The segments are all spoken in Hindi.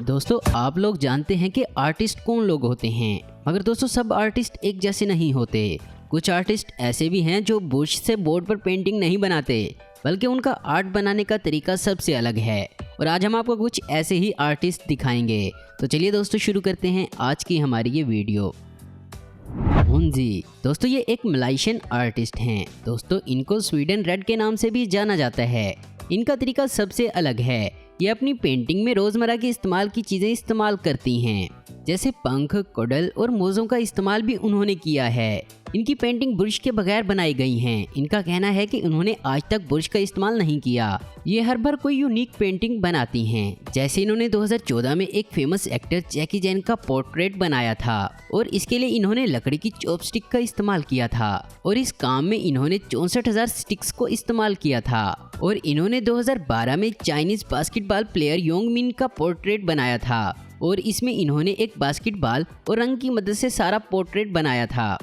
दोस्तों आप लोग जानते हैं कि आर्टिस्ट कौन लोग होते हैं, मगर दोस्तों सब आर्टिस्ट एक जैसे नहीं होते। कुछ आर्टिस्ट ऐसे भी हैं जो ब्रश से बोर्ड पर पेंटिंग नहीं बनाते, बल्कि उनका आर्ट बनाने का तरीका सबसे अलग है। और आज हम आपको कुछ ऐसे ही आर्टिस्ट दिखाएंगे। तो चलिए दोस्तों शुरू करते हैं आज की हमारी ये वीडियो। मुंजी दोस्तों ये एक मलाइशियन आर्टिस्ट हैं। दोस्तों इनको स्वीडन रेड के नाम से भी जाना जाता है। इनका तरीका सबसे अलग है। ये अपनी पेंटिंग में रोज़मर्रा के इस्तेमाल की चीज़ें इस्तेमाल करती हैं, जैसे पंख, कुडल और मोज़ों का इस्तेमाल भी उन्होंने किया है। इनकी पेंटिंग ब्रश के बगैर बनाई गई हैं। इनका कहना है कि उन्होंने आज तक ब्रश का इस्तेमाल नहीं किया। ये हर बार कोई यूनिक पेंटिंग बनाती हैं। जैसे इन्होंने 2014 में एक फेमस एक्टर जैकी चैन का पोर्ट्रेट बनाया था और इसके लिए इन्होंने लकड़ी की चॉपस्टिक का इस्तेमाल किया था और इस काम में इन्होंने 64,000 स्टिक्स को इस्तेमाल किया था। और इन्होंने 2012 में चाइनीज बास्केटबॉल प्लेयर योंग मिन का पोर्ट्रेट बनाया था और इसमें इन्होंने एक बास्केटबॉल और रंग की मदद से सारा पोर्ट्रेट बनाया था।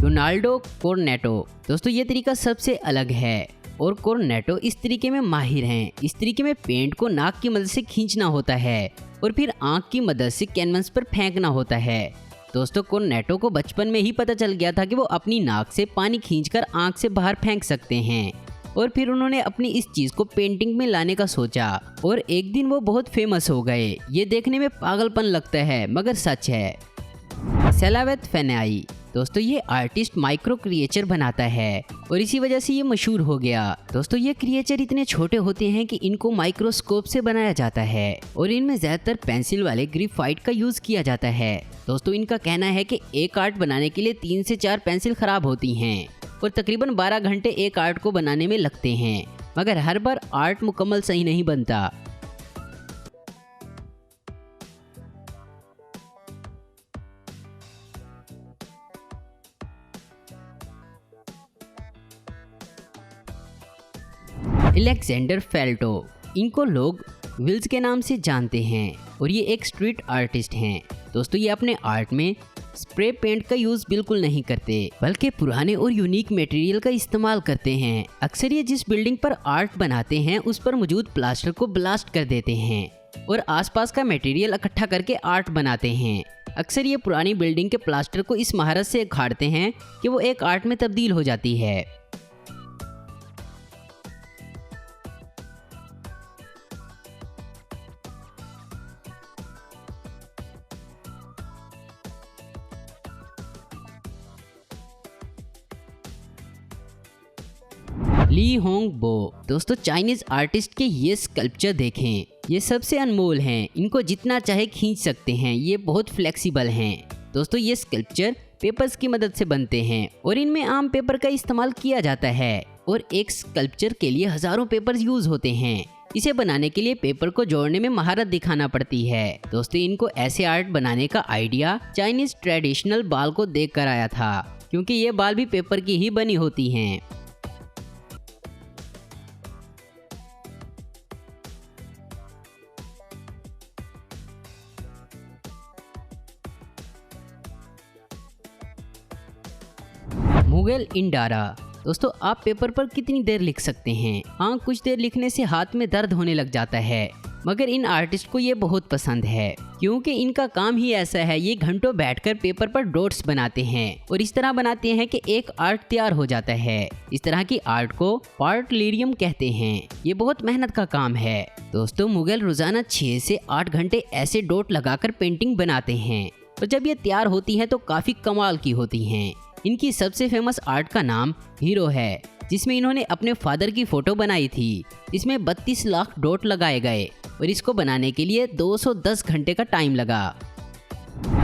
रोनाल्डो कोर्नेटो दोस्तों ये तरीका सबसे अलग है और कोर्नेटो इस तरीके में माहिर हैं। इस तरीके में पेंट को नाक की मदद से खींचना होता है और फिर आंख की मदद से कैनवस पर फेंकना होता है। दोस्तों कोर्नेटो को बचपन में ही पता चल गया था कि वो अपनी नाक से पानी खींचकर आंख से बाहर फेंक सकते हैं और फिर उन्होंने अपनी इस चीज़ को पेंटिंग में लाने का सोचा और एक दिन वो बहुत फेमस हो गए। ये देखने में पागलपन लगता है मगर सच है। सेलावेत फेनाई दोस्तों ये आर्टिस्ट माइक्रो क्रिएचर बनाता है और इसी वजह से ये मशहूर हो गया। दोस्तों ये क्रिएचर इतने छोटे होते हैं कि इनको माइक्रोस्कोप से बनाया जाता है और इनमें ज़्यादातर पेंसिल वाले ग्रेफाइट का यूज़ किया जाता है। दोस्तों इनका कहना है कि एक आर्ट बनाने के लिए 3 से 4 पेंसिल ख़राब होती हैं और तकरीबन 12 घंटे एक आर्ट को बनाने में लगते हैं, मगर हर बार आर्ट मुकम्मल सही नहीं बनता। अलेक्जेंडर फेल्टो इनको लोग विल्स के नाम से जानते हैं और ये एक स्ट्रीट आर्टिस्ट हैं। दोस्तों ये अपने आर्ट में स्प्रे पेंट का यूज़ बिल्कुल नहीं करते, बल्कि पुराने और यूनिक मटेरियल का इस्तेमाल करते हैं। अक्सर ये जिस बिल्डिंग पर आर्ट बनाते हैं उस पर मौजूद प्लास्टर को ब्लास्ट कर देते हैं और आसपास का मटेरियल इकट्ठा करके आर्ट बनाते हैं। अक्सर ये पुरानी बिल्डिंग के प्लास्टर को इस महारत से उखाड़ते हैं कि वो एक आर्ट में तब्दील हो जाती है। ली होंग बो दोस्तों चाइनीज आर्टिस्ट के ये स्कल्पचर देखें, ये सबसे अनमोल हैं। इनको जितना चाहे खींच सकते हैं। ये बहुत फ्लेक्सिबल हैं। दोस्तों ये स्कल्पचर पेपर्स की मदद से बनते हैं और इनमें आम पेपर का इस्तेमाल किया जाता है और एक स्कल्पचर के लिए हजारों पेपर्स यूज होते हैं। इसे बनाने के लिए पेपर को जोड़ने में महारत दिखाना पड़ती है। दोस्तों इनको ऐसे आर्ट बनाने का आइडिया चाइनीज ट्रेडिशनल बाल को देख कर आया था, क्योंकि ये बाल भी पेपर की ही बनी होती हैं। मुगल इंडारा दोस्तों आप पेपर पर कितनी देर लिख सकते हैं? हाँ कुछ देर लिखने से हाथ में दर्द होने लग जाता है, मगर इन आर्टिस्ट को ये बहुत पसंद है क्योंकि इनका काम ही ऐसा है। ये घंटों बैठकर पेपर पर डॉट्स बनाते हैं और इस तरह बनाते हैं कि एक आर्ट तैयार हो जाता है। इस तरह की आर्ट को पार्टलिरियम कहते हैं। ये बहुत मेहनत का काम है। दोस्तों मुगल रोजाना 6 से 8 घंटे ऐसे डॉट लगाकर पेंटिंग बनाते हैं और जब ये तैयार होती हैं तो काफी कमाल की होती हैं। इनकी सबसे फेमस आर्ट का नाम हीरो है, जिसमें इन्होंने अपने फादर की फोटो बनाई थी। इसमें 32 लाख डॉट लगाए गए और इसको बनाने के लिए 210 घंटे का टाइम लगा।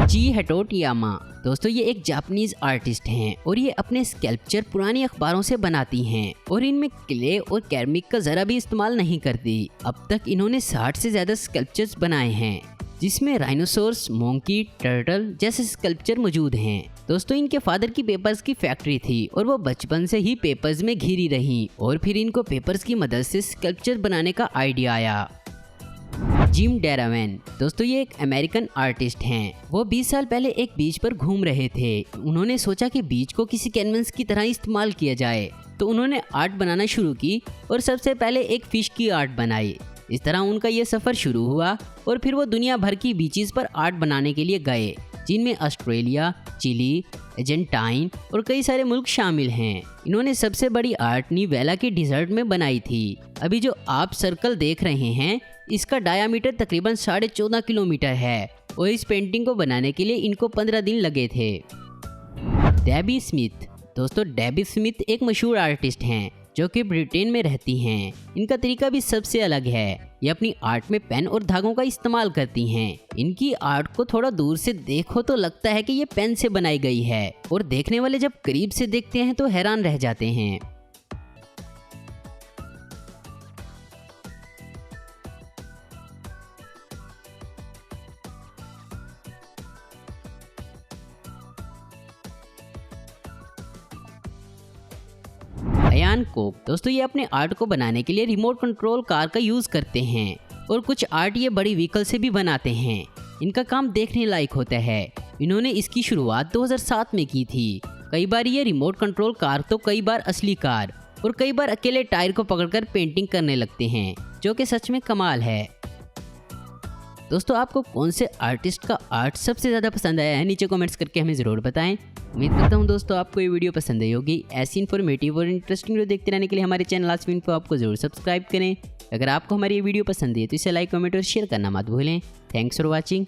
चिहितो टोयामा दोस्तों ये एक जापानीज आर्टिस्ट हैं और ये अपने स्कल्पचर पुरानी अखबारों से बनाती हैं और इनमें क्ले और कैरमिक का जरा भी इस्तेमाल नहीं करती। अब तक इन्होंने 60 से ज्यादा स्कल्पचर्स बनाए हैं, जिसमें राइनोसोरस, मोंकी, टर्टल जैसे स्कल्पचर मौजूद हैं। दोस्तों इनके फादर की पेपर्स की फैक्ट्री थी और वो बचपन से ही पेपर्स में घिरी रही और फिर इनको पेपर्स की मदद से स्कल्पचर बनाने का आइडिया आया। जिम डेरावेन दोस्तों ये एक अमेरिकन आर्टिस्ट हैं। वो 20 साल पहले एक बीच पर घूम रहे थे। उन्होंने सोचा कि बीच को किसी कैनवस की तरह इस्तेमाल किया जाए, तो उन्होंने आर्ट बनाना शुरू की और सबसे पहले एक फिश की आर्ट बनाई। इस तरह उनका ये सफ़र शुरू हुआ और फिर वो दुनिया भर की बीचेस पर आर्ट बनाने के लिए गए, जिनमें ऑस्ट्रेलिया, चिली, अर्जेंटाइन और कई सारे मुल्क शामिल हैं। इन्होंने सबसे बड़ी आर्ट नीवेला के डिजर्ट में बनाई थी। अभी जो आप सर्कल देख रहे हैं, इसका डायामीटर तकरीबन 14.5 किलोमीटर है और इस पेंटिंग को बनाने के लिए इनको 15 दिन लगे थे। Debbie Smith. दोस्तों, डेबी स्मिथ एक मशहूर आर्टिस्ट हैं जो कि ब्रिटेन में रहती हैं। इनका तरीका भी सबसे अलग है। ये अपनी आर्ट में पेन और धागों का इस्तेमाल करती हैं। इनकी आर्ट को थोड़ा दूर से देखो तो लगता है कि ये पेन से बनाई गई है और देखने वाले जब करीब से देखते हैं तो हैरान रह जाते हैं। अयान कोक। दोस्तों, ये अपने आर्ट को बनाने के लिए रिमोट कंट्रोल कार का यूज़ करते हैं और कुछ आर्ट ये बड़ी व्हीकल से भी बनाते हैं। इनका काम देखने लायक होता है। इन्होंने इसकी शुरुआत 2007 में की थी। कई बार ये रिमोट कंट्रोल कार तो कई बार असली कार और कई बार अकेले टायर को पकड़कर पेंटिंग करने लगते हैं, जो कि सच में कमाल है। दोस्तों, आपको कौन से आर्टिस्ट का आर्ट सबसे ज़्यादा पसंद आया है, नीचे कमेंट्स करके हमें ज़रूर बताएं। उम्मीद करता हूं दोस्तों आपको ये वीडियो पसंद आई होगी। ऐसी इन्फॉर्मेटिव और इंटरेस्टिंग वीडियो देखते रहने के लिए हमारे चैनल आस्क मी इन्फो आपको ज़रूर सब्सक्राइब करें। अगर आपको हमारी ये वीडियो पसंद है तो इसे लाइक, कमेंट और शेयर करना मत भूलें। Thanks for watching.